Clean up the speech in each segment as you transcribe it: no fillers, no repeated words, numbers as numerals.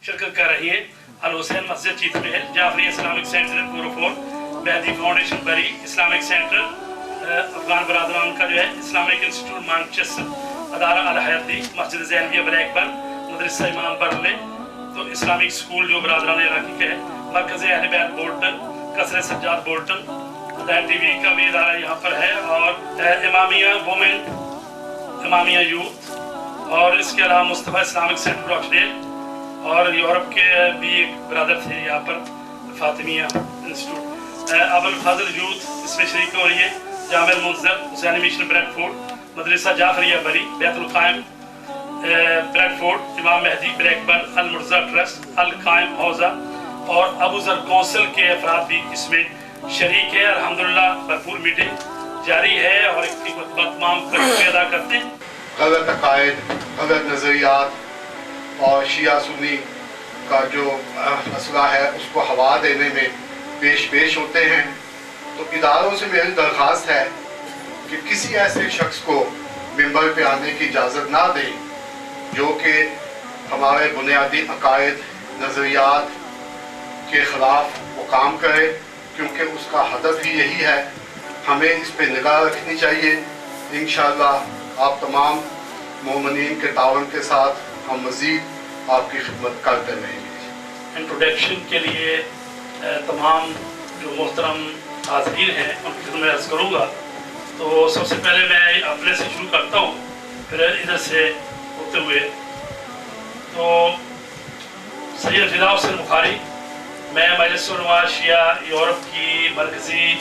شرکت کر رہی ہیں. الحسین مسجد چیت محل, جعفری اسلامک سینٹر پورفور, مہدی فاؤنڈیشن بری, اسلامک سینٹر افغان برادران کا جو ہے, اسلامک انسٹیٹیوٹ مانچسٹر, ادارہ الحیاتی, مسجد زینبیہ بلیک برن, مدرسہ امام برلے, تو اسلامک اسکول جو برادران عراقی کا ہے, مرکز اہل بیت بولٹن, قصر سجاد بولٹن, ہدایت ٹی وی کا بھی ادارہ یہاں پر ہے, اور امامیہ وومن, امامیہ یوتھ, اور اس کے علاوہ مصطفیٰ اسلامک سینٹر راکسڈیل, اور یورپ کے بھی ایک برادر تھے یہاں پر, فاطمیہ انسٹیٹیوٹ. ابو الفضل یوتھ اس میں شریک ہو رہی ہے. جامع المنذر, حسینی مشن بریڈ فورڈ, مدرسہ جعفریہ بری, بیت القائم بریڈ فورڈ, امام مہدی بلیک برن, المرزا ٹرسٹ, القائم حوزہ, اور ابو ذر کونسل کے افراد بھی اس میں شریک ہے. الحمدللہ بھرپور میٹنگ جاری ہے اور ایک تمام کرتے ادا کرتے ہیں. غلط عقائد, غلط نظریات اور شیعہ سنی کا جو مسئلہ ہے اس کو ہوا دینے میں پیش ہوتے ہیں. تو اداروں سے میری درخواست ہے کہ کسی ایسے شخص کو ممبر پہ آنے کی اجازت نہ دیں جو کہ ہمارے بنیادی عقائد, نظریات کے خلاف وہ کام کرے, کیونکہ اس کا ہدف ہی یہی ہے. ہمیں اس پہ نگاہ رکھنی چاہیے. انشاءاللہ آپ تمام مومنین کے تعاون کے ساتھ ہم مزید آپ کی خدمت کرتے رہیں گے. انٹروڈکشن کے لیے تمام جو محترم حاضرین ہیں ان کی خدمت میں عرض کروں گا. تو سب سے پہلے میں اپنے سے شروع کرتا ہوں, پھر ادھر سے ہوتے ہوئے. تو سید فدا حسین بخاری, میں مجلس علماء شیعہ یورپ کی مرکزی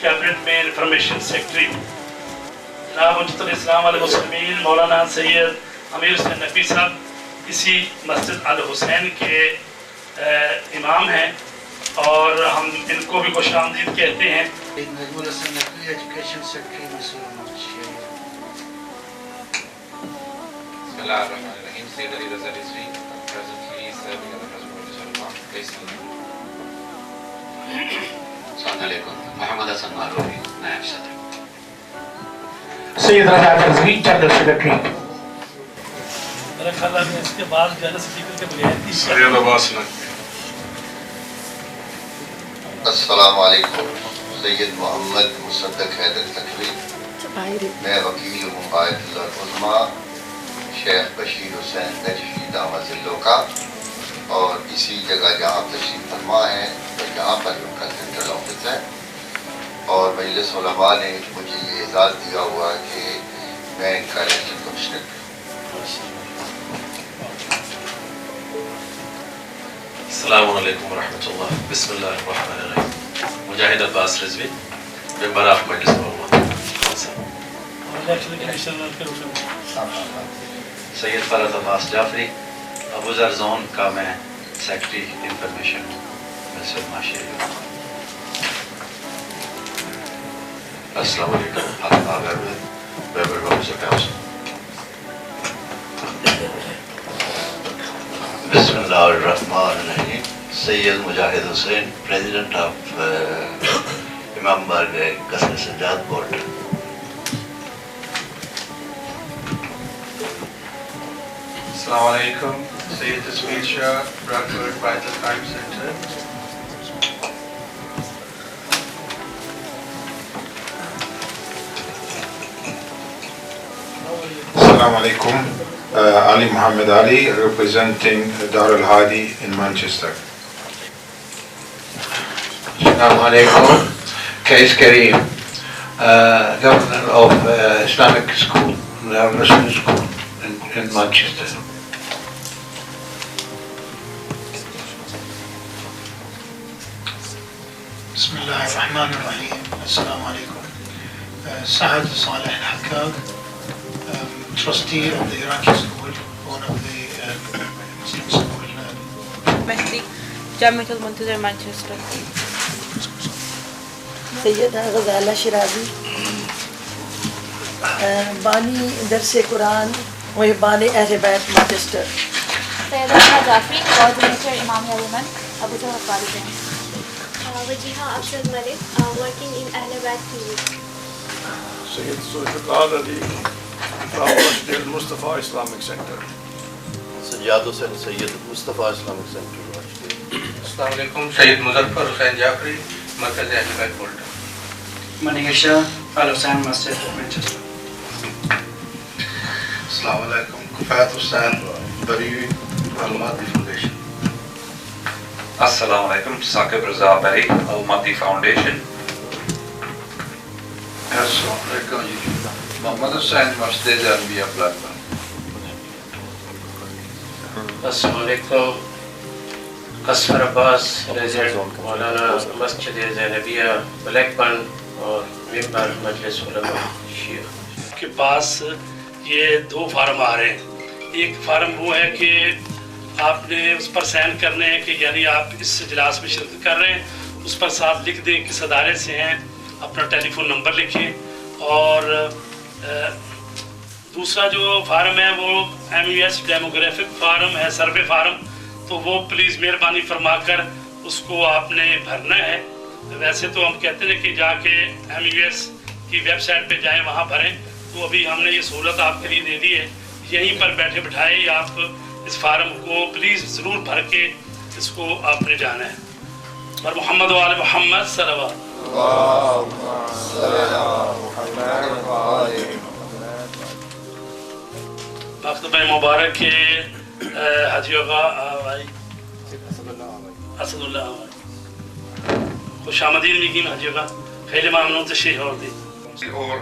کیبنٹ میں انفارمیشن سیکرٹری ہوں. جناب حجت الاسلام علیہ المسلمین مولانا سید امیر حسین نقوی صاحب اسی مسجد الحسین کے امام ہیں, اور ہم ان کو بھی خوش آمدید کہتے ہیں. نجم الحسن نقوی, ایجوکیشن سیکرٹری مسجد علماء شیعہ. بسم اللہ الرحمن الرحیم. سید Ali Raza Rizvi, presently serving as the president of Islam. السلام علیکم. محمد حسن معروفی, نائب صدر. سید رضا رضوی, جنرل سیکرٹری. میرا خیال ہے اس کے بعد جنرل سپیکر کے بغیر سید عباس نقوی. السلام علیکم. سید محمد مصدق حیدر تقوی, میں وکیل ہوں آیت اللہ العظمیٰ شیخ بشیر حسین نجفی دامت ذلہ, اور اسی جگہ جہاں تشریف فرما ہے تو یہاں پر ان کا سینٹرل آفس ہے. اور مجلس علماء نے مجھے یہ اعزاز دیا ہوا ہے کہ میں ان کا الیکشن کمشنر ہوں. السلام علیکم ورحمۃ اللہ. بسم اللہ الرحمن الرحیم. مجاہد عباس رضوی, ممبر آف مجلس علماء. سید فرد عباس جعفری, ابو ذر زون کا میں سیکرٹری انفارمیشن ہوں, مجلس علماء شیعہ. السلام علیکم. بسم اللہ الرحمن الرحیم. سید مجاہد حسین, پریزیڈنٹ آف امام بارگاہ قصر سجاد بولٹن. السلام علیکم. سید تسمیل شاہ, براڈفورڈ بیت القائم سینٹر. السلام علیکم. Ali Muhammad Ali, representing Dar al-Hadi in Manchester. Assalamu alaikum. Qais Kareem, governor of Islamic School, Muslim School in Manchester. Bismillahirrahmanirrahim. Assalamu alaikum. Sa'ad Saleh al-Hakkak, trustee of the Iraqi school, one of the Muslim school. Mehdi, Jamiat al-Muntazir, Manchester. سیدہ غزالہ شرازی, بانی درس قرآن و بانی اہل بیت Manchester. سیدہ Jafri, coordinator امامیہ women, ابو ظہر والدین. وجیہہ افضل ملک, working in Ahl Bait TV. Syed Zulfiqar Ali, Rashid Mustafa Islamic Center. Sajjad Hussain Syed Mustafa Islamic center Washington. السلام علیکم. سید مظفر حسین جعفری مرکز Ahl Bait Bolton. Manisha Al Hussain Masjid, Manchester. السلام علیکم. کفایت حسین بری المادی فاؤنڈیشن. السلام علیکم. ثاقب رضا بری المادی فاؤنڈیشن. السلام علیکم. محمد حسین مسجد انبیاء بلیک بن. السلام علیکم. اصفر عباس ریزیڈنٹ مولانا مسجد زینبیہ بلیک بن اور ممبر مجلس علماء شیعہ کے پاس یہ 2 فارم آ رہے ہیں. ایک فارم وہ ہے کہ آپ نے اس پر سائن کرنے ہیں کہ یعنی آپ اس اجلاس میں شرکت کر رہے ہیں, اس پر ساتھ لکھ دیں کس ادارے سے ہیں, اپنا ٹیلی فون نمبر لکھیں. اور دوسرا جو فارم ہے وہ MES ڈیموگرافک فارم ہے, سروے فارم, تو وہ پلیز مہربانی فرما کر اس کو آپ نے بھرنا ہے. ویسے تو ہم کہتے ہیں کہ جا کے MES کی ویب سائٹ پہ جائیں وہاں بھریں, تو ابھی ہم نے یہ سہولت آپ کے لیے دے دی ہے. یہیں پر بیٹھے بٹھائے آپ اس فارم کو پلیز ضرور بھر کے اس کو آپ نے جانا ہے. اور محمد و آل محمد صلوات. مکتبہ مبارک کے حاجی آقا اسد اللہ آبائی خوش آمدید میگیم حاجی آقا, خیلی ممنون تشریح آوردید. All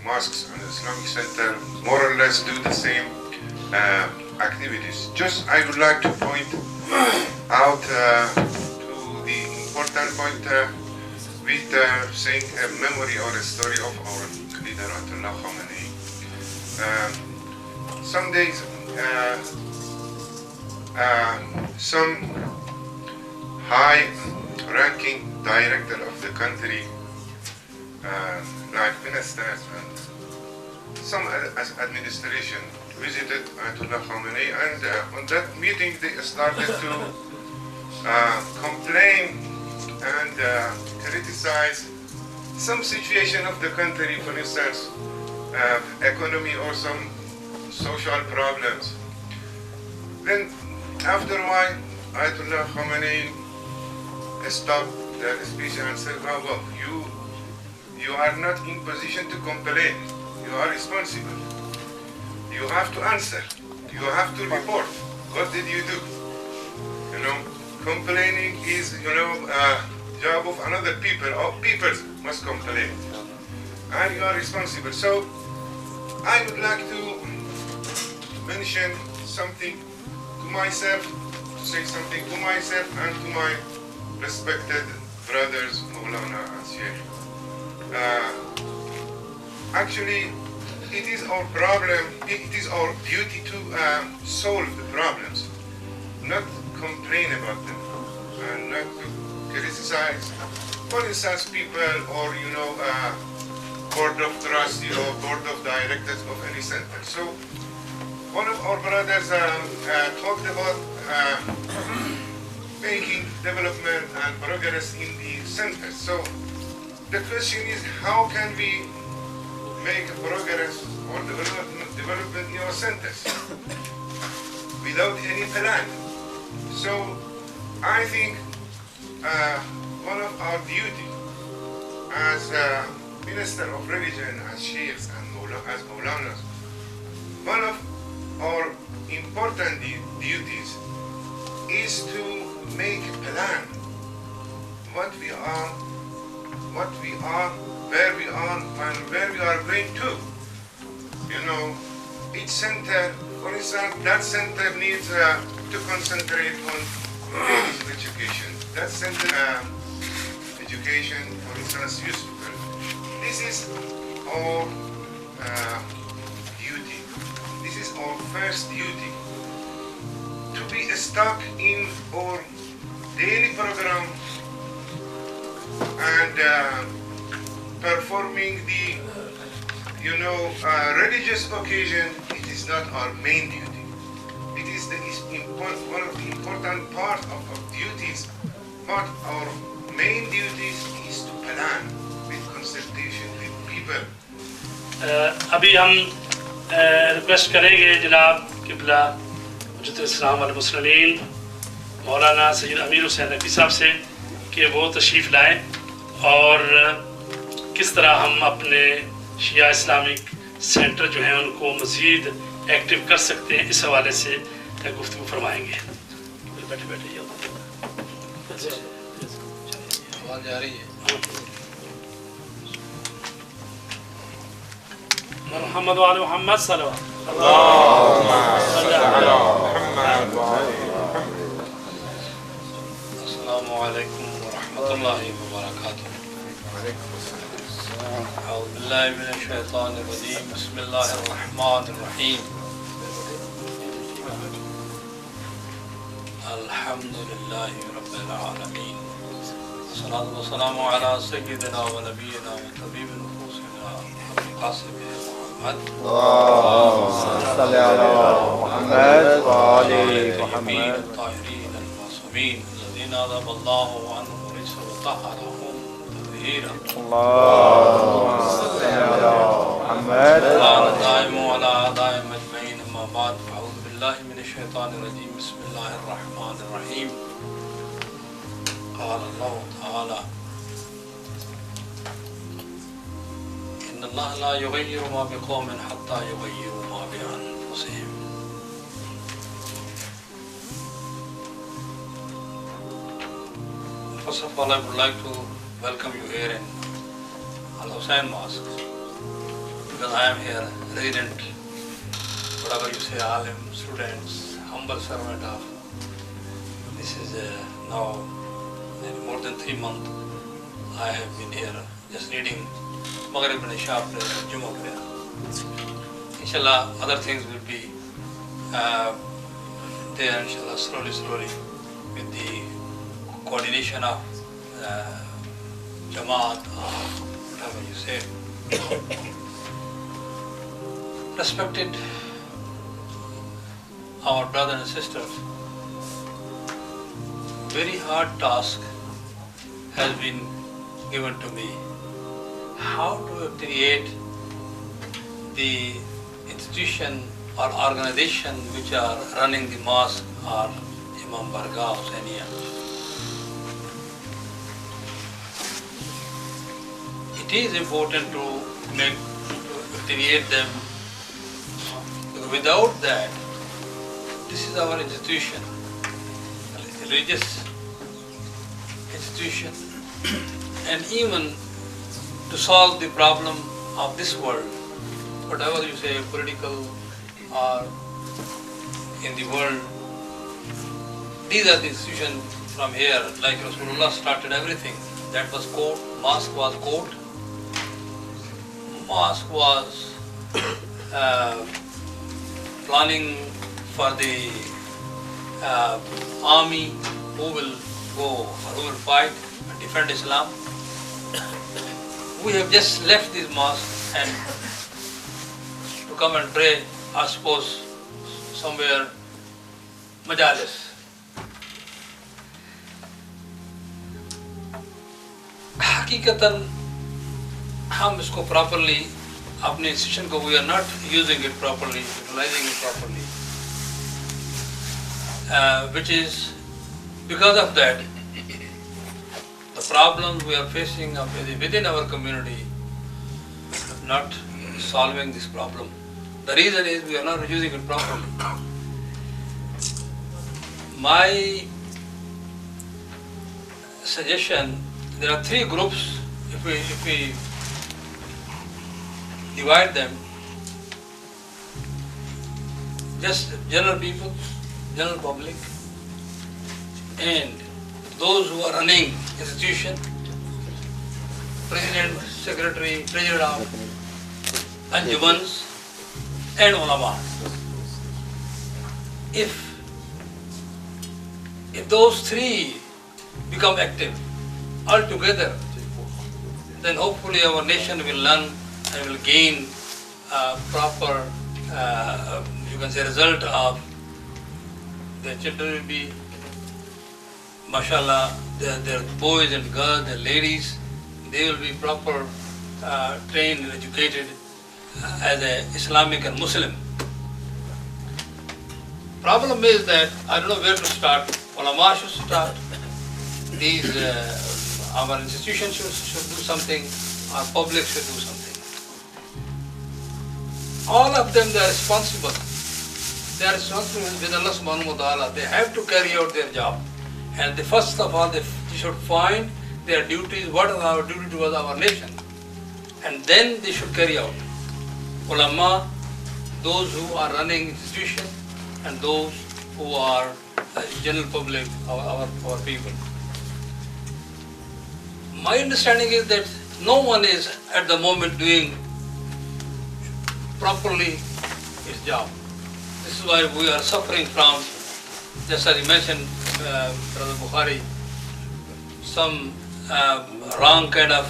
mosques and Islamic Center more or less do the same activities. Just I would like to point out to the important point with saying a memory or a story of our leader Ayatollah Khamenei. Some days some high-ranking director of the country, like ministers and some administration, visited Ayatollah Khamenei, and on that meeting they started to complain and criticize some situation of the country, for instance, economy or some social problems. Then after a while, Ayatollah Khamenei stopped the speech and said, well, you are not in position to complain. You are responsible. You have to answer. You have to report. What did you do? You know, complaining is, job of another people. All people must complain. And you are responsible. So, I would like to mention something to myself, to say something to myself and to my respected brothers, Maulana and Sheikh. Actually, it is our problem, it is our duty to solve the problems, not complain about them, and not to criticize, for instance, people or, board of trustees or board of directors of any center. So, one of our brothers talked about making development and progress in the center. So, the question is, how can we make progress or development in our centers without any plan? So, I think one of our duty as Minister of Religion, as Sheikhs and as Maulanas, one of our important duties is to make a plan what we are, where we are, and where we are going to. Each center, for instance, that center needs to concentrate on religious education. That center, education, for instance, useful. This is our duty. This is our first duty. To be stuck in our daily program and performing the, religious occasion, it is not our main duty. It is one of the important part of our duties, but our main duties is to plan with consultation with people. ابھی ہم request کریں گے جناب قبلہ حجت الاسلام والمسلمین مولانا سید امیر حسین نقوی صاحب سے کہ وہ تشریف لائیں اور کس طرح ہم اپنے شیعہ اسلامک سینٹر جو ہیں ان کو مزید ایکٹیو کر سکتے ہیں، اس حوالے سے گفتگو فرمائیں گے. بیٹھے بیٹھے آواز جا رہی ہے. محمد وعلی محمد صلی اللہ السلام علیکم ورحمۃ اللہ وبرکاتہ. اعوذ باللہ من الشیطان الرجیم. بسم اللہ الرحمن الرحیم. الحمد للہ رب العالمین. الصلاۃ والسلام علی سیدنا و نبینا و طبیب نفوسنا ابو القاسم محمد صلی اللہ محمد وعلی محمد الطاہرین المعصومین الذین اذهب اللہ عنهم الرجس وطہرهم تطہیرا. اللهم صل علی محمد وعلى دائم وعلى دائم اجمعین. اما بعد فاعوذ باللہ من الشیطان الرجیم. بسم اللہ الرحمن الرحیم. قال اللہ تعالی ان اللہ لا یغیر ما بقوم حتی یغیروا ما بانفسهم. First of all, I would like to welcome you here in Al Hussein Mosque, because I am here resident, whatever you say, alim, students, humble servant of. This is now more than 3 months I have been here just reading Maghrib and Isha prayer, Jummah prayer. Inshallah, other things will be there, inshallah, slowly, with the coordination of Jamaat or whatever you say. Respected our brothers and sisters, very hard task has been given to me. How to create the institution or organization which are running the mosque or Imam Bargah Hussainiya. It is important to create them. Without that, this is our institution, religious institution, and even to solve the problem of this world, whatever you say, political or in the world, these are the institutions from here, like Rasulullah started everything. That was court, mosque was court, mosque was planning for the army who will go or who will fight and defend Islam. We have just left this mosque and to come and pray, I suppose, somewhere majalis. حقیقتاً ہم اس کو properly اپنے institution کو we are not using it properly, utilizing it properly, which is because of that the problems we are facing within our community, not solving this problem. The reason is we are not using it properly. My suggestion, there are 3 groups. If we divide them, just general people, general public, and those who are running institution, president, secretary, treasurer of Anjumans, and ulama. If those 3 become active altogether, then hopefully our nation will learn and will gain proper, you can say, result of the children will be, mashallah, their boys and girls, their ladies, they will be proper trained and educated as a Islamic and Muslim. problem is that I don't know where to start. Ulama should start. These our institutions should do something. Our public should do something. All of them, they are responsible. They are responsible with Allah subhanahu wa ta'ala. They have to carry out their job. And first of all, they should find their duties, what is our duty towards our nation. And then they should carry out. Ulama, those who are running institutions, and those who are general public, our people. My understanding is that no one is at the moment doing properly his job. This is why we are suffering from, just as you mentioned, Brother Bukhari, some wrong kind of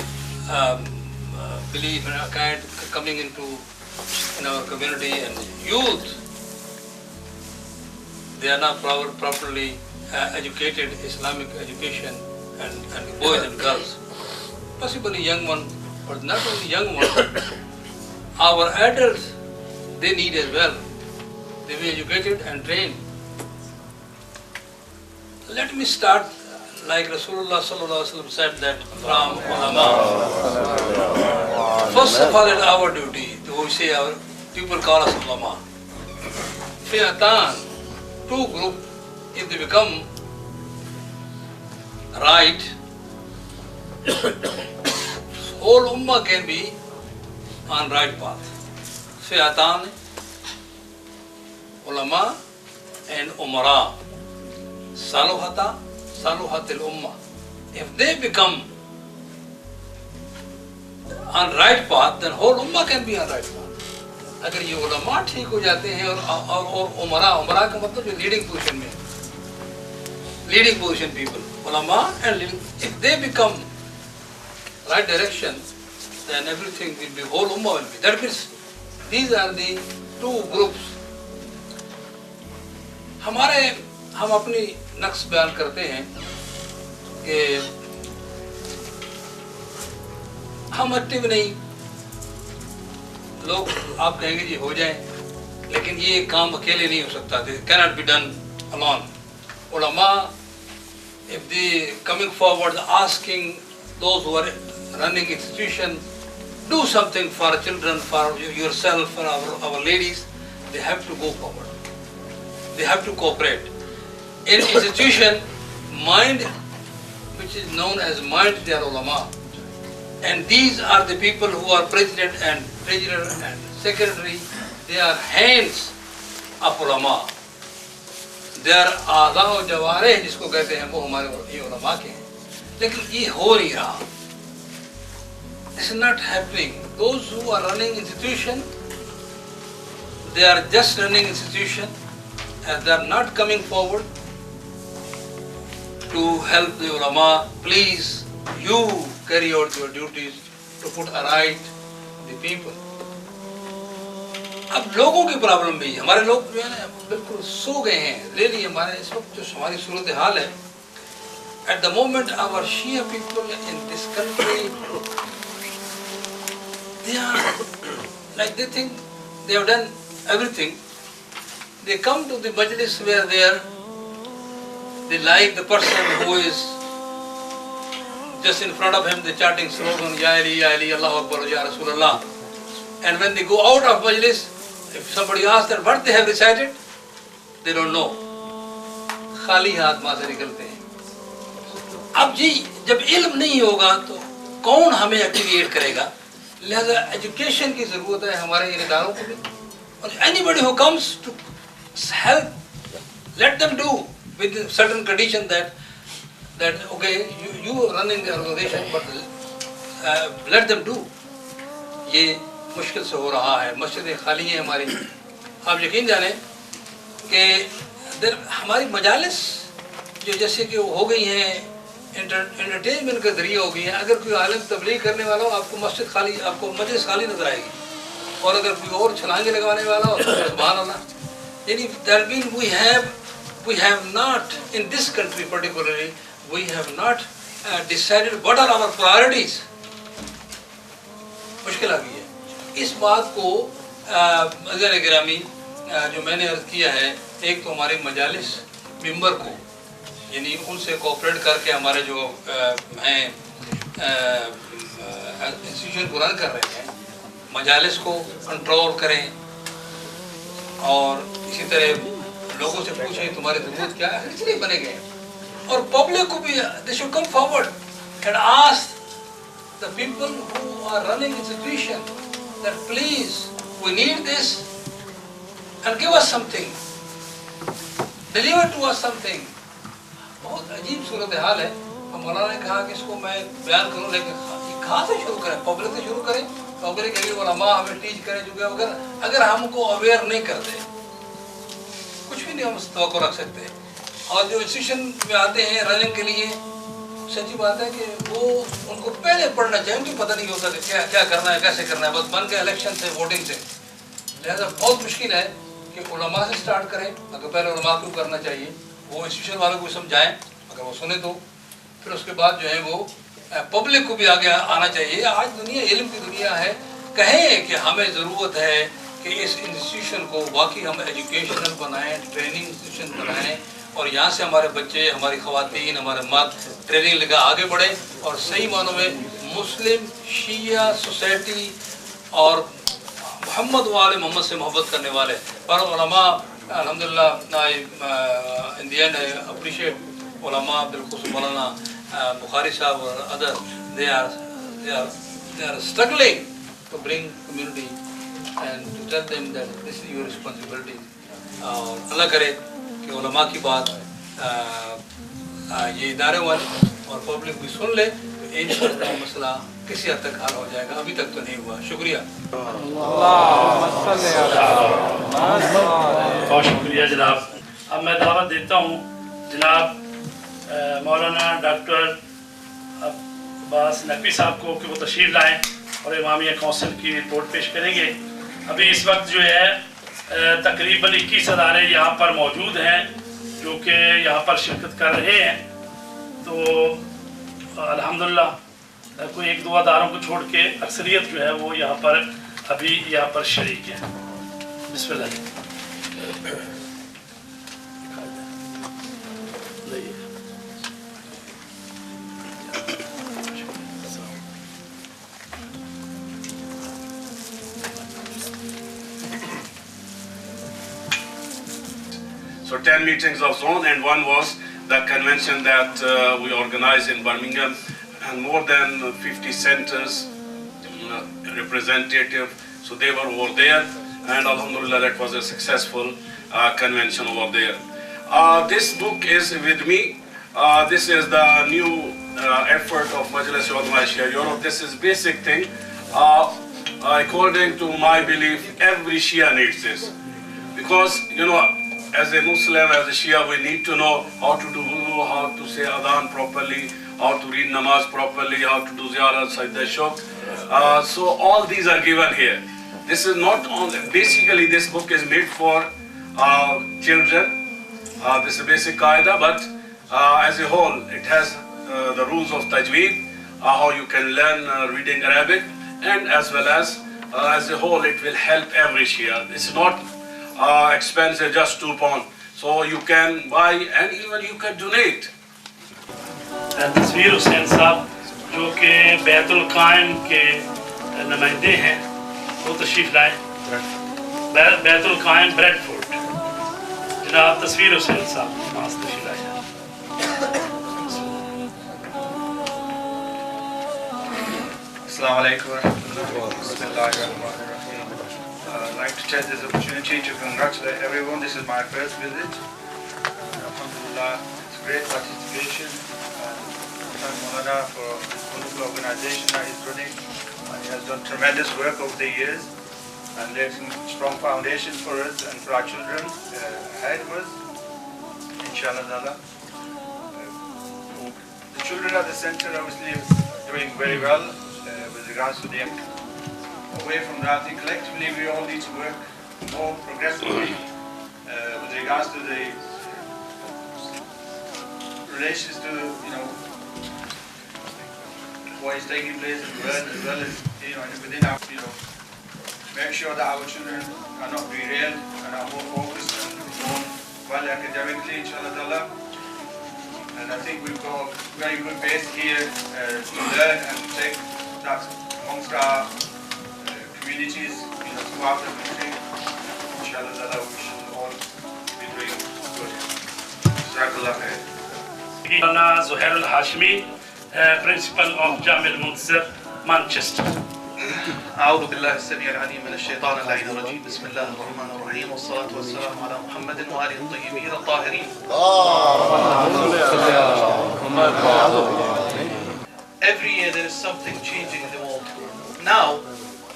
belief and kind coming in our community, and youth, they are not properly educated, Islamic education, and boys and girls, possibly young one, but not only young one, our adults, they need as well. They be educated and trained. Let me start like Rasulullah sallallahu alaihi wasallam said that from ulama. First of all, it's our duty. We say our people call us ulama. Fi'atan, two groups, if they become right, whole ummah can be on right path. Fi'atan, ulama and umara. Saluhatil ummah. If they become on right path, then whole ummah can be on right path. اگر یہ علماء ٹھیک ہو جاتے ہیں اور عمرہ کا مطلب جو لیڈنگ پوزیشن میں لیڈنگ پوزیشن پیپل علماء and if they become right direction, then everything will be, whole ummah will be. That means these are the two groups. ہم اپنی نقص بیان کرتے ہیں کہ ہم ایکٹیو نہیں. لوگ آپ کہیں گے جی ہو جائیں, لیکن یہ کام اکیلے نہیں ہو سکتا. It cannot be done alone. Ulama, if they coming forward asking those who are running institution, do something for children, for yourself, for our ladies, they have to go forward. They have to cooperate. In institution, mind, which is known as mind, they are ulama. And these are the people who are president and treasurer and secretary. They are hands of ulama. They are a'dha و jawareh jisko kehte hain, wo hamare ye ulama ke hain. Lekin ye ho nahi raha. This is not happening. Those who are running institution, they are just running institution and they are not coming forward to help the ulama. Please, you carry out your duties to put aright the people. اب لوگوں کی problem بھی ہے. ہمارے لوگ جو ہے نا بالکل سو گئے ہیں. ریلی ہمارے اس وقت جو ہماری صورتحال ہے, at the moment our Shia people in this country, they are like, they think they have done everything. They come to the majlis where they like the person who is just in front of him, they chanting slogan, Ya Ali, Allahu Akbar, Ya Rasulullah. And when they go out of majlis, if somebody asks them what they have recited, they don't know. خالی ہاتھ وہاں سے نکلتے ہیں. اب جی جب علم نہیں ہوگا تو کون ہمیں ایکٹیویٹ کرے گا؟ لہذا ایجوکیشن کی ضرورت ہے ہمارے ان اداروں کو بھی. اور anybody who comes to help, let them do with certain condition that okay, you running the organization, but let them do. یہ مشکل سے ہو رہا ہے. مسجدیں خالی ہیں ہماری. آپ یقین جانیں کہ ہماری مجالس جو جیسے کہ ہو گئی ہیں انٹرٹینمنٹ کا ذریعہ ہو گئی ہیں. اگر کوئی عالم تبلیغ کرنے والا ہو, آپ کو مسجد خالی, آپ کو مجلس خالی نظر آئے گی. اور اگر کوئی اور چھلانگے لگانے والا ہو, سبحان اللہ. یعنی that means we have not, in this country particularly, we have not decided what are our priorities. مشکل آ گئی ہے. اس بات کو عزیزان گرامی جو میں نے عرض کیا ہے ایک تو ہمارے مجالس ممبر کو یعنی ان سے کوآپریٹ کر کے ہمارے جو ہیں انسٹیٹیوشن کو رن کر رہے ہیں مجالس کو کنٹرول کریں اور اسی طرح لوگوں سے پوچھیں تمہاری ضرورت کیا ہے اس لیے بنے گئے اور پبلک کو بھی they should come forward and ask the people who are running institution that please we need this and give us something deliver to us something. بہت عجیب صورتحال ہے. مولانا نے کہا کہ اس کو میں بیان کروں لیکن کہاں سے شروع کریں؟ پبلک سے شروع کریں. پبلک کے علماء ہمیں ٹیچ کریں جو کہ اگر ہم کو اویئر نہیں کرتے کچھ بھی نہیں ہم توقع رکھ سکتے. اور جو انسٹیٹیوشن میں آتے ہیں رننگ کے لیے سچی بات ہے کہ وہ ان کو پہلے پڑھنا چاہیے. ان کو پتہ نہیں ہوتا کہ کیا کرنا ہے کیسے کرنا ہے. بس بن کے الیکشن سے ووٹنگ سے لہٰذا بہت مشکل ہے کہ علماء سے سٹارٹ کریں. اگر پہلے علماء کو کرنا چاہیے وہ انسٹیٹیوشن والوں کو سمجھائیں اگر وہ سنیں تو پھر اس کے بعد جو ہے وہ پبلک کو بھی آگے آنا چاہیے. آج دنیا علم کی دنیا ہے. کہیں کہ ہمیں ضرورت ہے کہ اس انسٹیٹیوشن کو واقعی ہم ایجوکیشنل بنائیں ٹریننگ انسٹیٹیوشن بنائیں اور یہاں سے ہمارے بچے ہماری خواتین ہمارے مرد ٹریننگ لگا آگے بڑھیں اور صحیح معنوں میں مسلم شیعہ سوسائٹی اور محمد و آل محمد سے محبت کرنے والے پر علماء الحمدللہ in the end I appreciate علماء بالخصوص مولانا بخاری صاحب اور other they are struggling to bring community and to tell them that this is your responsibility. اور اللہ کرے کہ علماء کی بات یہ ادارے والے اور پبلک بھی سن لے تو انشاءاللہ مسئلہ کسی حد تک حل ہو جائے گا. ابھی تک تو نہیں ہوا. شکریہ. بہت شکریہ جناب. اب میں دعوت دیتا ہوں جناب مولانا ڈاکٹر عباس نقوی صاحب کو کہ وہ تشریف لائیں اور امامیہ کونسل کی رپورٹ پیش کریں گے. ابھی اس وقت جو ہے تقریباً 21 ادارے یہاں پر موجود ہیں جو کہ یہاں پر شرکت کر رہے ہیں. تو الحمدللہ کوئی ایک دو اداروں کو چھوڑ کے اکثریت جو ہے وہ یہاں پر ابھی یہاں پر شریک ہے. بسم اللہ. So 10 meetings of zone and one was the convention that we organized in Birmingham and more than 50 centers representative, so they were over there and alhamdulillah that was a successful convention over there. This book is with me. This is the new effort of Majlis Ulama Shia Europe. This is basic thing. According to my belief, every Shia needs this because as a Muslim, as a Shia, we need to know how to do wudu, how to say adhan properly, how to read namaz properly, how to do ziyarat, sajda, shuk. So all these are given here. This is not only, basically this book is made for children. This is a basic qaida, but as a whole, it has the rules of tajweed, how you can learn reading Arabic, and as well as a whole, it will help every Shia. It's not expensive, just £2. So you can buy and even you can donate. تصویر حسین صاحب جو کہ بیت القائم کے نمائندے ہیں وہ تشریف لائیں. بیت القائم بریڈ فوڈ جناب تصویر حسین صاحب وہاں سے تشریف لائیں. السلام علیکم ورحمۃ اللہ. بسم اللہ الرحمن الرحیم. I'd like to take this opportunity to congratulate everyone. This is my first visit. Alhamdulillah, it's great participation. Thank Maulana for this wonderful organization that he's running. He has done tremendous work over the years and laid some strong foundations for us and for our children ahead of us, inshallah. The children at the center obviously are doing very well with regards to the away from that. I think collectively we all need to work more progressively with regards to the relations to what is taking place in the world as well as within our make sure that our children are not derailed and are more focused on their own well academically, inshallah ta'ala. And I think we've got a very good base here to learn and take that amongst our communities, throughout the country. Inshallah ta'ala, we should all be doing good. Jazakallah khair. Maulana Zuhair Al-Hashmi, Principal of Jamia Al-Muntasir, Manchester. أعوذ بالله السميع العليم من الشيطان اللعين الرجيم بسم الله الرحمن الرحيم والصلاة والسلام على محمد وآله الطيبين الطاهرين. Every year there is something changing in the world. Now,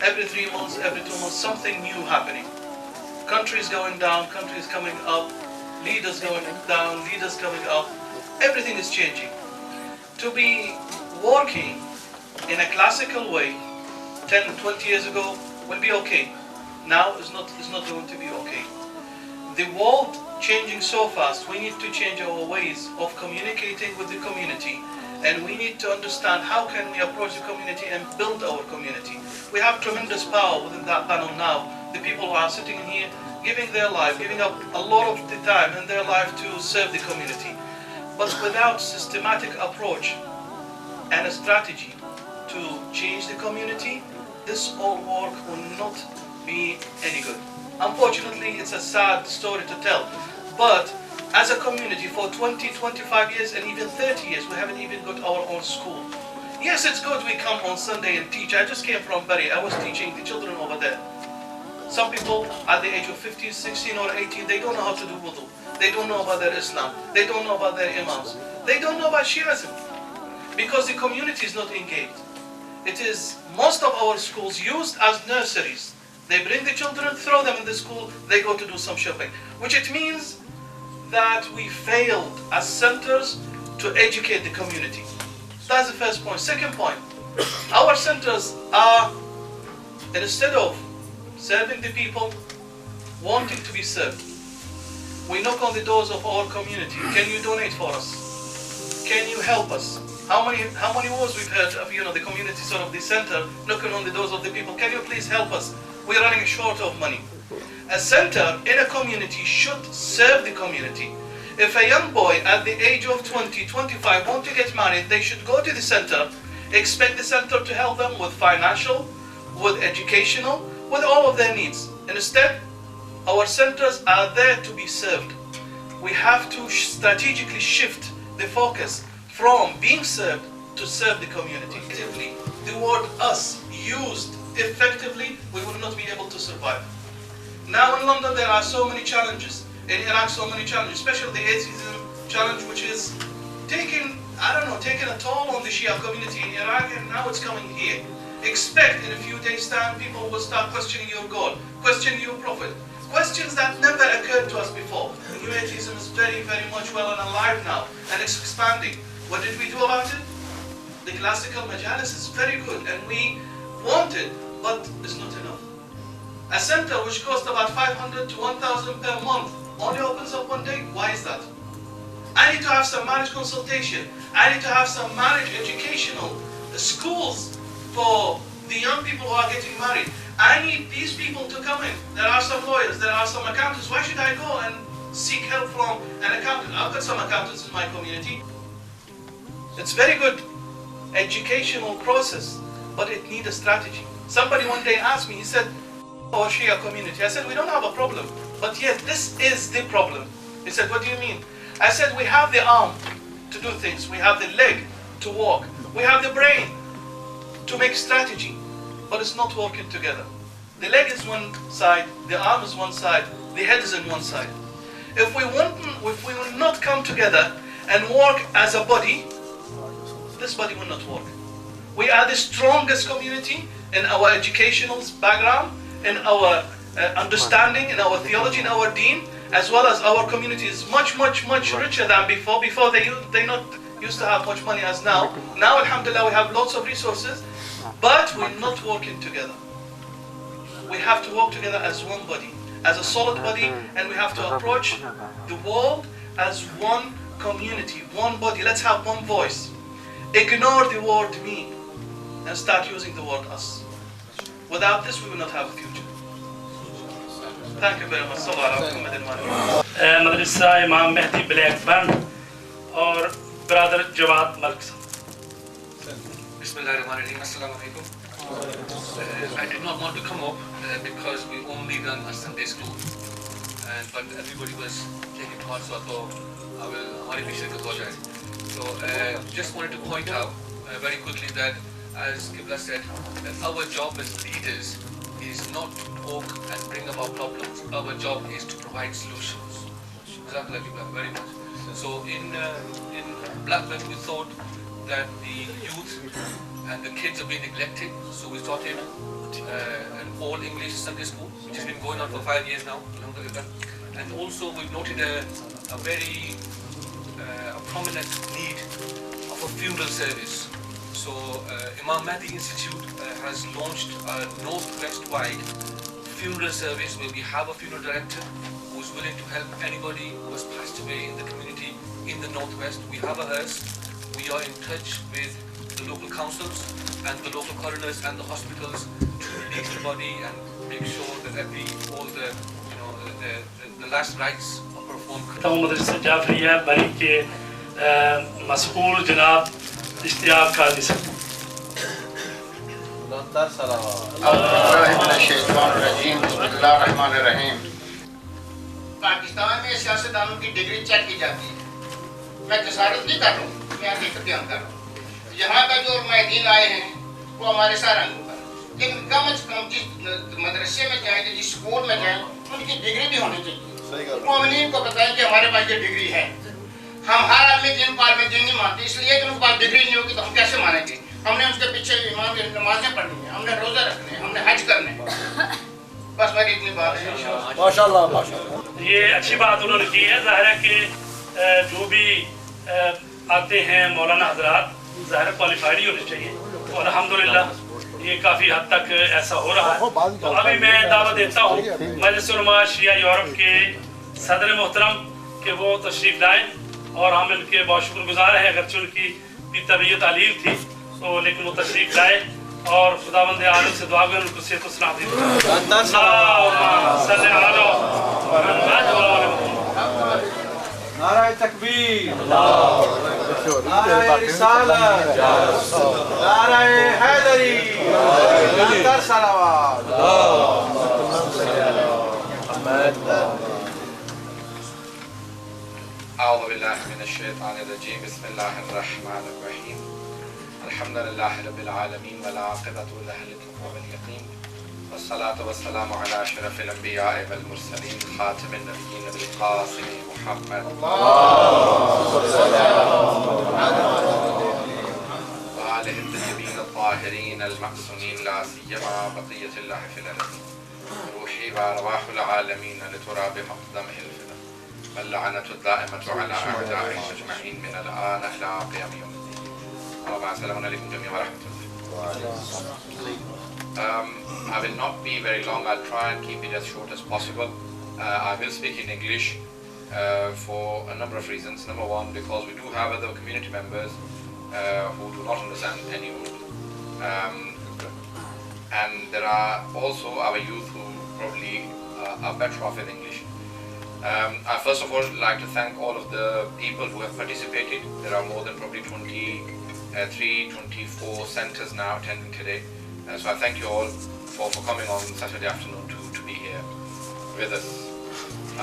every 3 months, every 2 months, something new happening. Countries going down, countries coming up, leaders going down, leaders coming up. Everything is changing. To be working in a classical way 10, 20 years ago will be okay. Now it's not going to be okay. The world changing so fast, we need to change our ways of communicating with the community, and we need to understand how can we approach the community and build our community. We have tremendous power within that panel now. The people who are sitting in here giving their life, giving up a lot of the time in their life to serve the community. But without systematic approach and a strategy to change the community, this all work will not be any good. Unfortunately, it's a sad story to tell, but as a community for 20, 25 years and even 30 years, we haven't even got our own school. Yes, it's good we come on Sunday and teach. I just came from Bury. I was teaching the children over there. Some people at the age of 15, 16 or 18, they don't know how to do wudu. They don't know about their Islam. They don't know about their imams. They don't know about Shiism because the community is not engaged. It is most of our schools used as nurseries. They bring the children, throw them in the school, they go to do some shopping. Which it means that we failed as centers to educate the community. That's the first point. Second point, our centers are, instead of serving the people, wanting to be served. We knock on the doors of our community. Can you donate for us? Can you help us? How many words we've heard of the community, sort of the center, knocking on the doors of the people. Can you please help us? We're running short of money. A center in a community should serve the community. If a young boy at the age of 20, 25 want to get married, they should go to the center, expect the center to help them with financial, with educational, with all of their needs. Instead, our centers are there to be served. We have to strategically shift the focus from being served to serve the community. The word us used effectively, we would not be able to survive. Now in London there are so many challenges. In Iraq so many challenges, especially the atheism challenge, which is taking a toll on the Shia community in Iraq, and now it's coming here. Expect in a few days' time people will start questioning your God, questioning your prophet. Questions that never occurred to us before. The new atheism is very, very much well and alive now, and it's expanding. What did we do about it? The classical majalis is very good, and we want it, but it's not enough. A center which costs about 500 to 1,000 per month only opens up one day. Why is that? I need to have some marriage consultation. I need to have some marriage educational schools for the young people who are getting married. I need these people to come in. There are some lawyers, there are some accountants. Why should I go and seek help from an accountant? I've got some accountants in my community. It's very good educational process, but it needs a strategy. Somebody one day asked me, he said, our Shia community. I said, we don't have a problem, but yet this is the problem. He said, what do you mean? I said, we have the arm to do things. We have the leg to walk. We have the brain to make strategy, but it's not working together. The leg is one side, the arm is one side, the head is in one side. If we will not come together and work as a body, this body will not work. We are the strongest community in our educational background, in our understanding, in our theology, in our deen, as well as our community is much, much, much richer than before. Before they not used to have much money as now. Now, alhamdulillah, we have lots of resources, but we're not working together. We have to work together as one body, as a solid body, and we have to approach the world as one community, one body. Let's have one voice. Ignore the word me and start using the word us. Without this, we will not have a future. Thank you very much. مدرسہ امام مہدی black بن اور برادر جواد ملک صاحب. Bismillahirrahmanirrahim. Assalamu alaikum. I did not want to come up because we only run a Sunday school, but everybody was taking part, so I thought I will हमारी भी शिरकत हो जाए. So just wanted to point out very quickly that, as Qibla said, that our job as leaders is not to talk and bring about problems. Our job is to provide solutions. Jazakallah Qibla very much. So in Blackburn we thought that the youth and the kids are being neglected, so we started an all-English Sunday school, which has been going on for 5 years now, alhamdulillah. And also we've noted a very prominent need of a funeral service. So Imam Mahdi Institute has launched a Northwest-wide funeral service where we have a funeral director who is willing to help anybody who has passed away in the community in the Northwest. We have a hearse. We are in touch with the local councils and the local coroners and the hospitals to release the body and make sure that all the last rites are performed. مدرسہ جعفریہ بری کے مسئول جناب اشتیاق قاضی صاحب. بسم اللہ الرحمن الرحیم. پاکستان میں سیاستدانوں کی ڈگری چیک کی جاتی ہے. میں جسارت نہیں کر رہا ہوں, میں حقیقت بیان کر رہا ہوں. یہاں کا جو مہدین آئے ہیں وہ ہمارے سارنگوں کا, لیکن کم از کم جس مدرسے میں جائیں جس اسکول میں جائیں ان کی ڈگری بھی ہونی چاہیے. مومنین کو بتائیں کہ ہمارے پاس یہ ڈگری ہے. ہم ہر آدمی دین پال میں دین نہیں مانتے, اس لیے کہ ان کے پاس ڈگری نہیں ہوگی تو ہم کیسے مانیں گے. ہم نے ان کے پیچھے امام کی نمازیں پڑھنی ہیں, ہم نے روزہ رکھنے ہیں, ہم نے حج کرنے ہیں. بس میری اتنی بات ہے. ماشاءاللہ ماشاءاللہ. یہ اچھی بات انہوں نے کی ہے. ظاہر ہے کہ جو بھی آتے ہیں مولانا حضرات ظاہر کوالیفائڈ ہی ہونی چاہیے, اور الحمدللہ یہ کافی حد تک ایسا ہو رہا ہے. تو ابھی میں دعوت دیتا ہوں مجلس علماء شیعہ یورپ کے صدر محترم کہ وہ تشریف لائیں, اور ہم ان کے بہت شکر گزار ہیں, اگرچہ ان کی بھی طبیعت علیل تھی تو لیکن وہ تشریف لائے, اور خداوند عالم سے دعا کریں ان کو صحت و سلامتی دے. نعرہ تکبیر, نعرہ رسالت, نعرہ حیدری, لنگر صلوات. أعوذ بالله من الشيطان الرجيم. بسم الله الرحمن الرحيم. الحمد لله رب العالمين والعاقبة للتقوى واليقين, والصلاة والسلام على أشرف الأنبياء والمرسلين خاتم النبيين بالقاسم محمد وآله الطيبين الطاهرين المعصومين, لا سيما بقية الله في الأرض, روحي وأرواح العالمين لتراب مقدمه الفدا, واللعنة الدائمة على أعدائه أجمعين من الآن إلى قيام يوم الدين. السلام عليكم جميعا ورحمة الله. I will not be very long. I'll try and keep it as short as possible. I will speak in English for a number of reasons. Number one, because we do have other community members who do not understand any Urdu. And there are also our youth who probably are better off in English. I first of all like to thank all of the people who have participated. There are more than probably 24 centers now attending today. So I thank you all for coming on Saturday afternoon to be here with us. I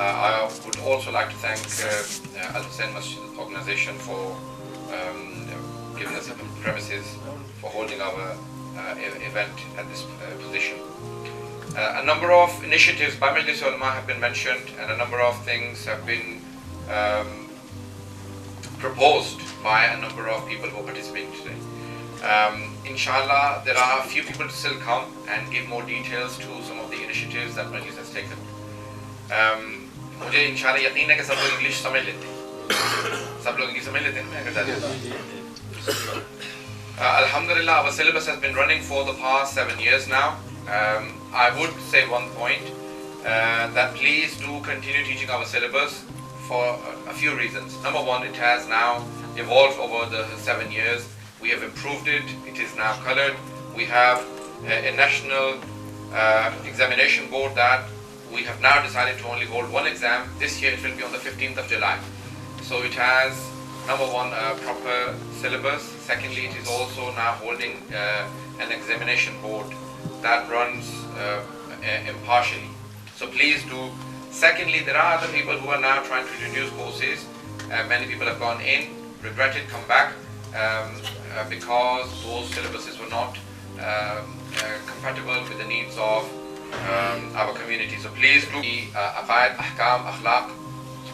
would also like to thank Al-Hussein Masjid organization for giving us the premises for holding our event at this position. A number of initiatives by Majlis Ulama have been mentioned, and a number of things have been proposed by a number of people who are participating today. Inshallah, there are a few people to still come and give more details to some of the initiatives that Majlis has taken. مجھے انشاءاللہ یقین ہے کہ سب لوگ English سمجھ لیتے ہیں. سب لوگ انگلش سمجھ لیتے ہیں. میں کہتا ہوں Alhamdulillah, our syllabus has been running for the past 7 years now. I would say one point, that please do continue teaching our syllabus for a few reasons. Number one, it has now evolved over the 7 years. We have improved it. It is now colored. We have a national examination board that we have now decided to only hold one exam. This year it will be on the 15th of July. So it has, number one, a proper syllabus. Secondly, it is also now holding an examination board that runs impartially. So please do. Secondly, there are other people who are now trying to introduce courses. Many people have gone in, regretted, come back because those syllabuses were not compatible with the needs of our community. So please do the Aqaid, Ahkam, Akhlaq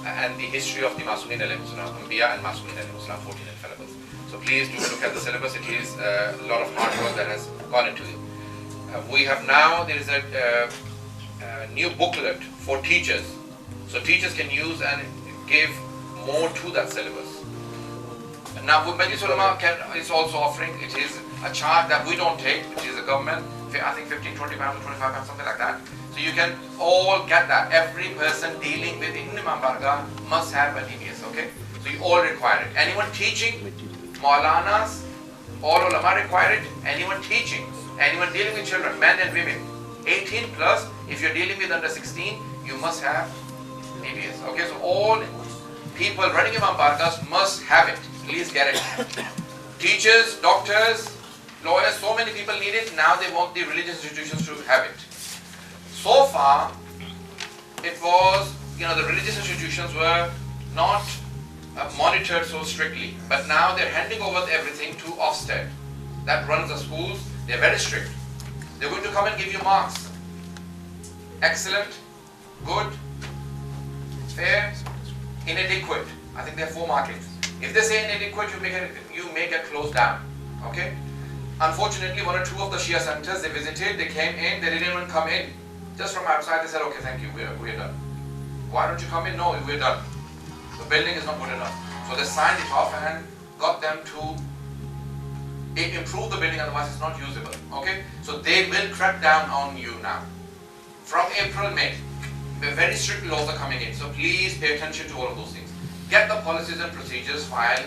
and the history of the Masumin alayhi salam, Anbiya and Masumin alayhi salam, 14 infallibles. So please do look at the syllabus. It is a lot of hard work that has gone into it. We have now, there is a new booklet for teachers. So teachers can use and give more to that syllabus. Now Majlis Ulama is also offering, it is a charge that we don't take, it is a government, I think 15, 20 pounds, 25 pounds, something like that. So you can all get that. Every person dealing with Imam Bargah must have an EBS, okay? So you all require it. Anyone teaching, Maulanas, all ulama require it. Anyone teaching, anyone dealing with children, men and women, 18 plus, if you're dealing with under 16, you must have EBS, okay? So all people running Imam Bargahs must have it. Please get it. Teachers, doctors, lawyers, so many people need it. Now they want the religious institutions to have it. So far, it was, the religious institutions were not monitored so strictly. But now they're handing over everything to Ofsted. That runs the schools. They're very strict. They're going to come and give you marks. Excellent, good, fair, inadequate. I think there are 4 markings. If they say inadequate, you may get closed down. Okay? Unfortunately, 1 or 2 of the Shia centers they visited, they came in, they didn't even come in. Just from outside, they said, okay, thank you, we're done. Why don't you come in? No, we're done. The building is not good enough. So they signed it off and got them to improve the building, otherwise it's not usable. Okay? So they will crack down on you now. From April, May, very strict laws are coming in. So please pay attention to all of those things. Get the policies and procedures file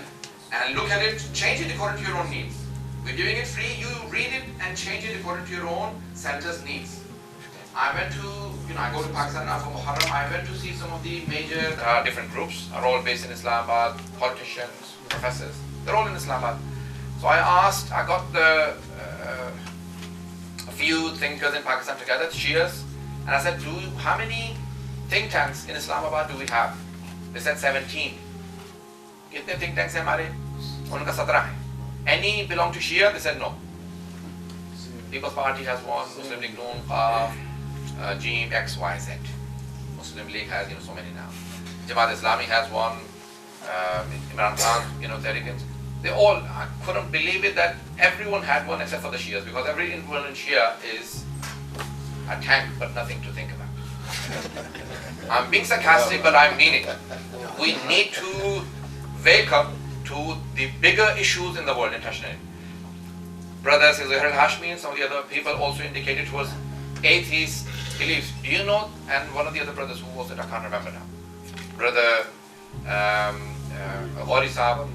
and look at it, change it according to your own needs. We're doing it free, you read it and change it according to your own center's needs. I went to, I go to Pakistan now for Muharram, I went to see some of the major different groups, are all based in Islamabad, politicians, professors, they're all in Islamabad. So I asked, I got a few thinkers in Pakistan together, Shias, and I said, how many think tanks in Islamabad do we have? They said 17. Kitne think tanks hai hamare? Unka 17 hai. Any belong to Shia? They said no. People's Party has one, Muslim League Noon, Qaf, Jeem, X, Y, Z. Muslim League has so many now. Jamaat Islami has one, Imran Khan, Tehreek. They all, I couldn't believe it that everyone had one except for the Shias, because every influential Shia is a tank but nothing to think about. I'm being sarcastic, but I mean it. We need to wake up to the bigger issues in the world internationally. Brother Zuhair al-Hashmi and some of the other people also indicated towards atheist beliefs. Do you know, and one of the other brothers, who was it, I can't remember now. Brother Ghori Saab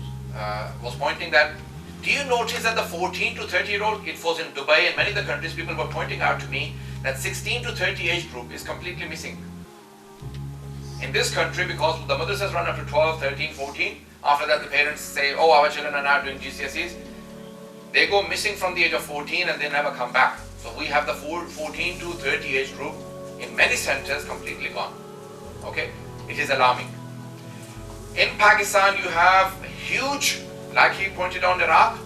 was pointing that, do you notice that the 14 to 30-year-old, it was in Dubai and many other countries, people were pointing out to me that 16 to 30 age group is completely missing. In this country, because the madrasas run up to 12, 13, 14, after that the parents say, oh, our children are now doing GCSEs, they go missing from the age of 14 and they never come back. So we have the 14 to 30 age group in many centers completely gone. Okay? It is alarming. In Pakistan, you have huge, like he pointed out, Iraq.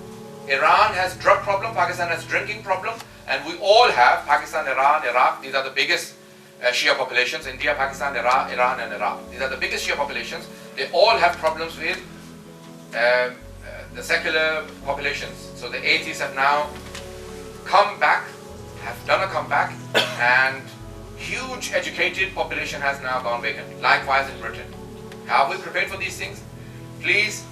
Iran has drug problem, Pakistan has drinking problem, and we all have, Pakistan, Iran, Iraq, these are the biggest Shia populations, India, Pakistan, Iran and Iraq. These are the biggest Shia populations. They all have problems with the secular populations. So the atheists have now come back, have done a comeback, and huge educated population has now gone vacant. Likewise in Britain. Have we prepared for these things? Please,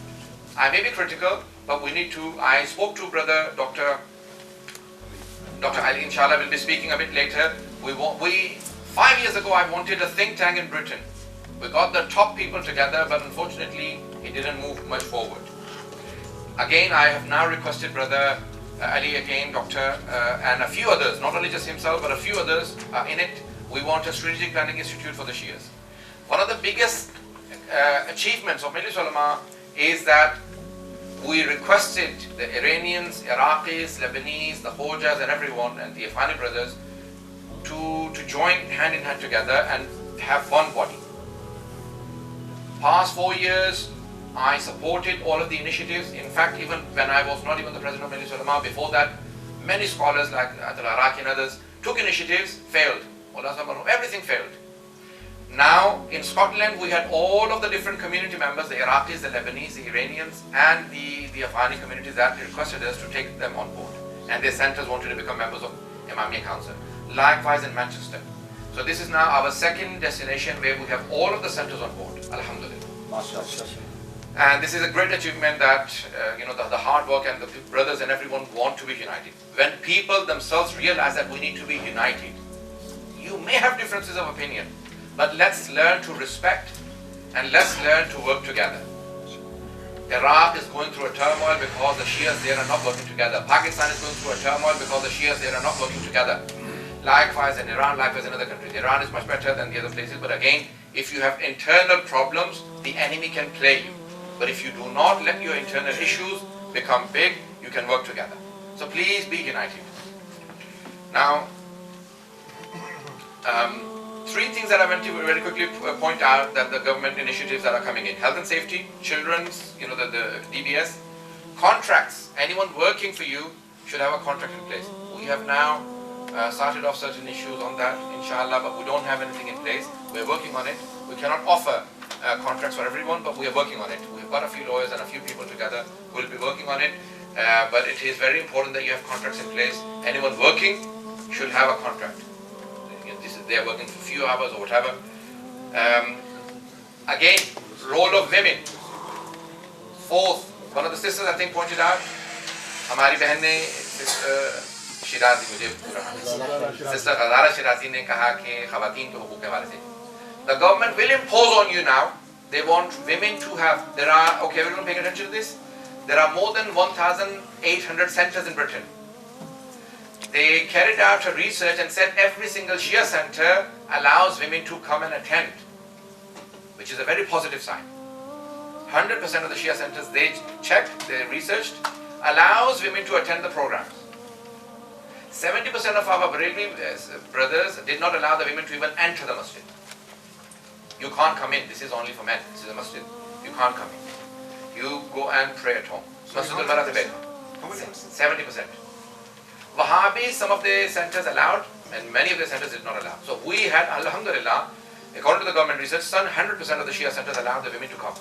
I may be critical, but we need to, I spoke to brother Dr. Ali, inshallah, will be speaking a bit later. 5 years ago, I wanted a think tank in Britain. We got the top people together, but unfortunately, it didn't move much forward. Again, I have now requested brother Ali again, doctor, and a few others, not only just himself, but a few others are in it. we want a strategic planning institute for the Shias. One of the biggest achievements of Majlis Ulama is that we requested the Iranians, Iraqis, Lebanese, the Hojas and everyone and the Afghani brothers to join hand in hand together and have one body. Past 4 years, I supported all of the initiatives. In fact, even when I was not even the president of Majlis Ulama, before that, many scholars like Atul Araki and others took initiatives, failed. Everything failed. Now, in Scotland, we had all of the different community members, the Iraqis, the Lebanese, the Iranians, and the Afghani communities that requested us to take them on board. And their centers wanted to become members of Imamia Council. Likewise in Manchester. So this is now our second destination where we have all of the centers on board. Alhamdulillah. And this is a great achievement that, the hard work and the brothers and everyone want to be united. When people themselves realize that we need to be united, you may have differences of opinion, but let's learn to respect and let's learn to work together. Iraq is going through a turmoil because the Shias there are not working together. Pakistan is going through a turmoil because the Shias there are not working together. Likewise in Iran, likewise in other countries. Iran is much better than the other places, but again, if you have internal problems, the enemy can play you. But if you do not let your internal issues become big, you can work together. So please be united. Now, three things that I want to very quickly point out that the government initiatives that are coming in. Health and safety, children's, the DBS, contracts. Anyone working for you should have a contract in place. We have now started off certain issues on that, inshallah, but we don't have anything in place. We're working on it. We cannot offer contracts for everyone, but we are working on it. We've got a few lawyers and a few people together who will be working on it, but it is very important that you have contracts in place. Anyone working should have a contract. They are working for a few hours or whatever. Again, role of women. Fourth, one of the sisters I think pointed out, हमारी बहन ने शिराजी मुझे sister ग़ज़ारा Shirazi ने कहा कि ख़वातीन के हुकूक़ के हवाले से the government will impose on you now. They want women to have, okay, everyone paying attention to this? There are more than 1,800 centers in Britain. They carried out a research and said every single Shia center allows women to come and attend, which is a very positive sign. 100% of the Shia centers they checked, they researched, allows women to attend the programs. 70% of our Barelvi brothers did not allow the women to even enter the masjid. You can't come in, this is only for men, this is a masjid. You can't come in. You go and pray at home. Masjid al-Marad 70%. Wahhabi, some of the centers allowed, and many of the centers did not allow. So we had, alhamdulillah, according to the government research, 100% of the Shia centers allowed the women to come.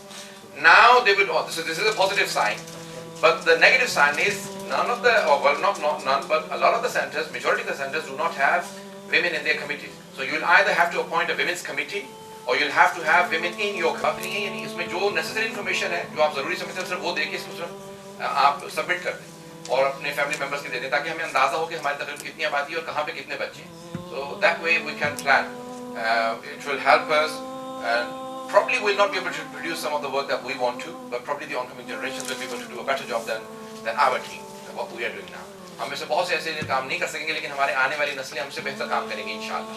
Now they will, this is a positive sign, but the negative sign is none of the, not none, but a lot of the centers, majority of the centers do not have women in their committees. So you will either have to appoint a women's committee, or you'll have to have women in your company. इसमें जो necessary information है, जो आप ज़रूरी समझते हैं, सिर्फ वो देके इसको सिर्फ आप submit कर दें और अपने family members के दे दें ताकि हमें अंदाज़ा हो कि हमारी तकरीबन कितनी आबादी है और कहाँ पे कितने बच्चे हैं. So that way we can plan. It will help us. Probably we'll not be able to produce some of the work that we want to, but probably the oncoming generations will be able to do a better job than our team, what we are doing now. हम में से बहुत से ऐसे काम नहीं कर सकेंगे, लेकिन हमारे आने वाली नस्लें हमसे बेहतर काम करेंगी इंशाअल्लाह.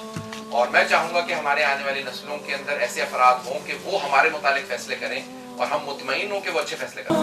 और मैं चाहूँगा कि हमारे आने वाली नस्लों के अंदर ऐसे अफराद हों कि वो हमारे मुतालिक फैसले करें और हम मुतमईन हों कि वो अच्छे फैसले करें.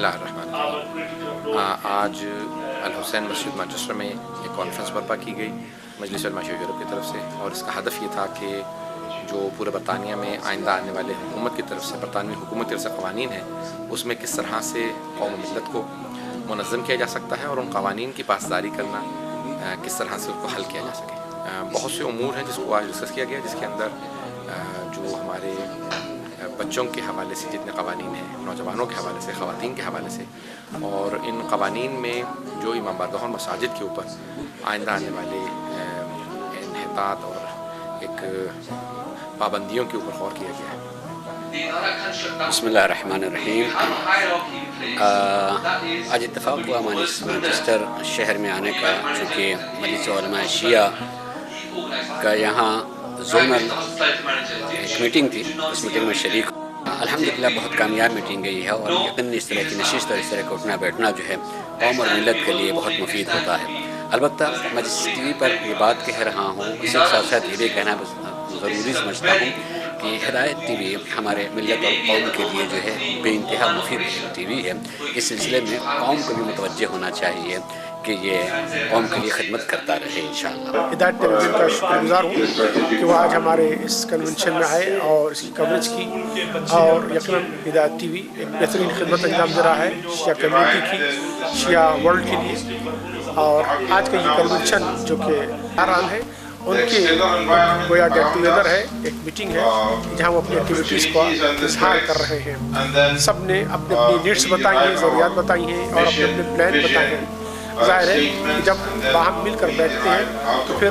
اللہ الرحمن الرحیم. آج الحسین مسجد مانچسٹر میں ایک کانفرنس برپا کی گئی مجلس علماء یورپ کی طرف سے، اور اس کا ہدف یہ تھا کہ جو پورے برطانیہ میں آئندہ آنے والے حکومت کی طرف سے، برطانوی حکومت کی طرف سے قوانین ہیں، اس میں کس طرح سے قوم و ملت کو منظم کیا جا سکتا ہے اور ان قوانین کی پاسداری کرنا کس طرح سے اس کو حل کیا جا سکے. بہت سے امور ہیں جس کو آج ڈسکس کیا گیا، جس کے اندر جو ہمارے بچوں کے حوالے سے جتنے قوانین ہیں، نوجوانوں کے حوالے سے، خواتین کے حوالے سے، اور ان قوانین میں جو امام بارگاہوں اور مساجد کے اوپر آئندہ آنے والے انحطاط اور ایک پابندیوں کے اوپر غور کیا گیا ہے. بسم اللہ الرحمن الرحیم. آج اتفاق ہوا مانچسٹر شہر میں آنے کا، چونکہ مجلس علماء شیعہ کا یہاں زونل ایک میٹنگ تھی، اس میٹنگ میں شریک. الحمدللہ بہت کامیاب میٹنگ گئی ہے، اور یقیناً اس طرح کی نشست اور اس طرح کا اٹھنا بیٹھنا جو ہے قوم اور ملت کے لیے بہت مفید ہوتا ہے. البتہ میں جس ٹی وی پر یہ بات کہہ رہا ہوں، اس کے ساتھ ساتھ یہ بھی کہنا ضروری سمجھتا ہوں کہ ہدایت ٹی وی ہمارے ملت اور قوم کے لیے جو ہے بے انتہا مفید ٹی وی ہے. اس سلسلے میں قوم کو بھی متوجہ ہونا چاہیے کہ یہ قوم کے لیے خدمت کرتا رہے انشاءاللہ. ہدایت ٹیلی ویژن کا شکر گزار ہوں کہ وہ آج ہمارے اس کنونشن میں آئے اور اس کی کوریج کی، اور یقیناً ہدایت ٹی وی ایک بہترین خدمت انجام دے رہا ہے شیعہ کمیونٹی کی، شیعہ ورلڈ کے لیے. اور آج کا یہ کنونشن جو کہ حیران ہے، ان کے گویا گیٹ ٹوگیدر ہے، ایک میٹنگ ہے جہاں وہ اپنی ایکٹیویٹیز کا اظہار کر رہے ہیں. سب نے اپنی اپنی نیڈس بتائی ہیں، ضروریات بتائی ہیں، اور اپنے اپنے پلان بتائے ہیں. ظاہر ہے کہ جب باہم مل کر بیٹھتے ہیں تو پھر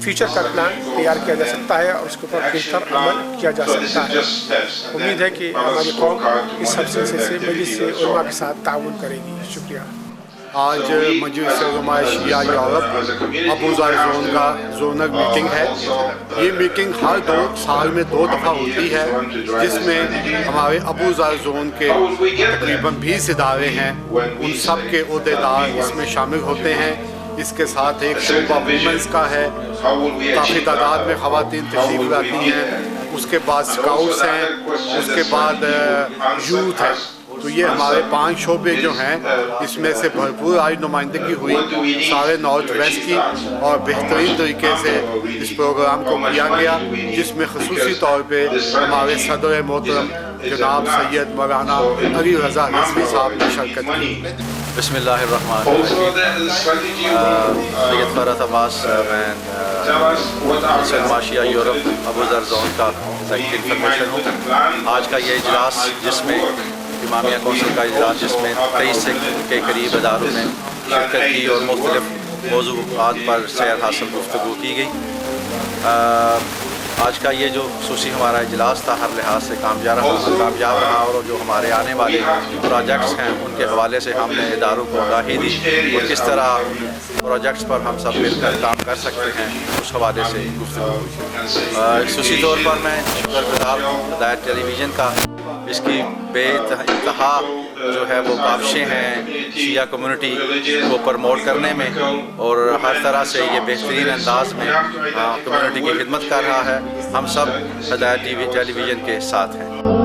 فیوچر کا پلان تیار کیا جا سکتا ہے اور اس کے اوپر بہتر عمل کیا جا سکتا ہے. امید ہے کہ ہماری قوم اس حوالے سے مجلس علماء کے ساتھ تعاون کرے گی. شکریہ. آج مجلس علماء شیعہ یورپ ابوظہر زون کا زونل میٹنگ ہے. یہ میٹنگ ہر 2 سال میں 2 دفعہ ہوتی ہے، جس میں ہمارے ابوظہر زون کے تقریباً 20 ادارے ہیں، ان سب کے عہدیدار اس میں شامل ہوتے ہیں. اس کے ساتھ ایک شعبہ وومنس کا ہے، کافی تعداد میں خواتین تشریف لاتی ہیں. اس کے بعد اسکاؤٹس ہیں، اس کے بعد یوتھ ہے. تو یہ ہمارے 5 شعبے جو ہیں، اس میں سے بھرپور آج نمائندگی ہوئی سارے نارتھ ویسٹ کی، اور بہترین طریقے سے اس پروگرام کو کیا گیا، جس میں خصوصی طور پہ ہمارے صدر محترم جناب سید مولانا علی رضا رضوی صاحب نے شرکت کی. بسم اللہ الرحمن الرحیم. سید فرحت عباس، میں ماشیہ یورپ ابوظہر زون کا ایگزیکٹو انفارمیشن ہوں. آج کا یہ اجلاس، جس میں امامیہ کونسل کا اجلاس، جس میں 23 کے قریب اداروں نے شرکت کی اور مختلف موضوعات پر سیر حاصل گفتگو کی گئی. آج کا یہ جو خصوصی ہمارا اجلاس تھا ہر لحاظ سے کامیاب رہا، اور جو ہمارے آنے والے پروجیکٹس ہیں ان کے حوالے سے ہم نے اداروں کو آگاہی دی، اور کس طرح پروجیکٹس پر ہم سب مل کر کام کر سکتے ہیں، اس حوالے سے گفتگو ہوئی. خصوصی طور پر میں شکر گزار ہوں ہدایت ٹیلی ویژن کا. اس کی بے انتہا جو ہے وہ کاوشیں ہیں شیعہ کمیونٹی کو پروموٹ کرنے میں، اور ہر طرح سے یہ بہترین انداز میں کمیونٹی کی خدمت کر رہا ہے. ہم سب ہدایت ٹیلی ویژن کے ساتھ ہیں.